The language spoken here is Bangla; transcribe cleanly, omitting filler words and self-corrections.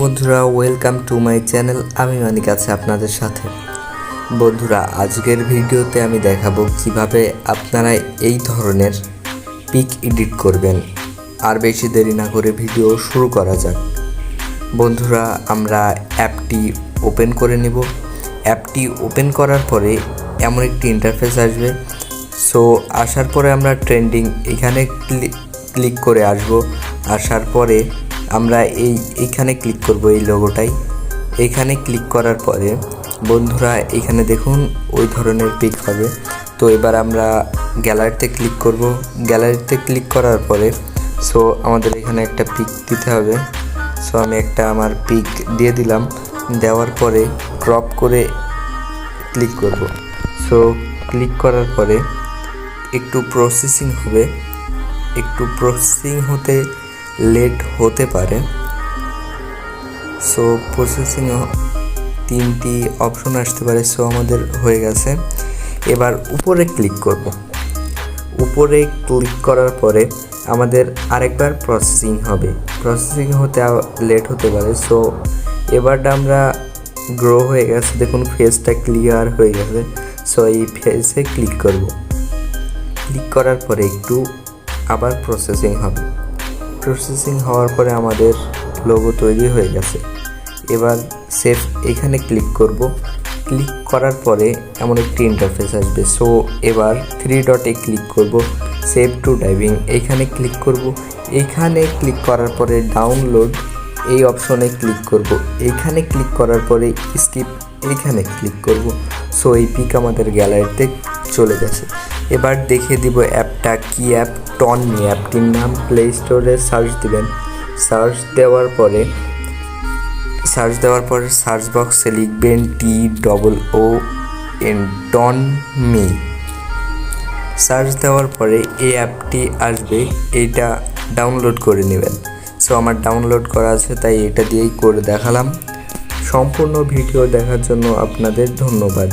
বন্ধুরা, ওয়েলকাম টু মাই চ্যানেল। আমি মানিক আছি আপনাদের সাথে। বন্ধুরা, আজকের ভিডিওতে আমি দেখাবো কিভাবে আপনারা এই ধরনের পিক এডিট করবেন। আর বেশি দেরি না করে ভিডিও শুরু করা যাক। বন্ধুরা, আমরা অ্যাপটি ওপেন করে নেব। অ্যাপটি ওপেন করার পরে এমন একটি ইন্টারফেস আসবে। সো আসার পরে আমরা ট্রেন্ডিং এখানে ক্লিক করে আসব। আসার পরে আমরা এইখানে ক্লিক করব, এই লোগোটাই। এইখানে ক্লিক করার পরে বন্ধুরা এখানে দেখুন ওই ধরনের পিক হবে। তো এবার আমরা গ্যালারিতে ক্লিক করব। গ্যালারিতে ক্লিক করার পরে সো আমাদের এখানে একটা পিক দিতে হবে। সো আমি একটা আমার পিক দিয়ে দিলাম। দেওয়ার পরে ক্রপ করে ক্লিক করব। সো ক্লিক করার পরে একটু প্রসেসিং হবে। একটু প্রসেসিং হতে লেট হতে পারে। সো প্রসেসিং তিনটি অপশন আসতে পারে। সো আমাদের হয়ে গেছে। এবার উপরে ক্লিক করব। উপরে ক্লিক করার পরে আমাদের আরেকবার প্রসেসিং হবে। প্রসেসিং হতে লেট হতে পারে। সো এবারটা আমরা গ্রো হয়ে গেছে, দেখুন ফেসটা ক্লিয়ার হয়ে গেছে। সো এই ফেসে ক্লিক করব। ক্লিক করার পরে একটু আবার প্রসেসিং হবে। প্রসেসিং হওয়ার পরে আমাদের লোগো তৈরি হয়ে গেছে। এবার সেভ এখানে ক্লিক করব। ক্লিক করার পরে এমন একটি ইন্টারফেস আসবে। সো এবার 3 ডটে ক্লিক করব। সেভ টু ড্রাইভিং এইখানে ক্লিক করব। এইখানে ক্লিক করার পরে ডাউনলোড এই অপশনে ক্লিক করব। এইখানে ক্লিক করার পরে স্কিপ এইখানে ক্লিক করব। সো এই পিক আমাদের গ্যালারিতে চলে গেছে। এবার দেখিয়ে দিব অ্যাপটা কি অ্যাপ। টনমি অ্যাপটির নাম। প্লে স্টোরে সার্চ দিবেন। সার্চ দেওয়ার পরে সার্চ বক্সে লিখবেন TOON টনমি। সার্চ দেওয়ার পরে এই অ্যাপটি আসবে, এইটা ডাউনলোড করে নেবেন। সো আমার ডাউনলোড করা আছে, তাই এটা দিয়েই করে দেখালাম। সম্পূর্ণ ভিডিও দেখার জন্য আপনাদের ধন্যবাদ।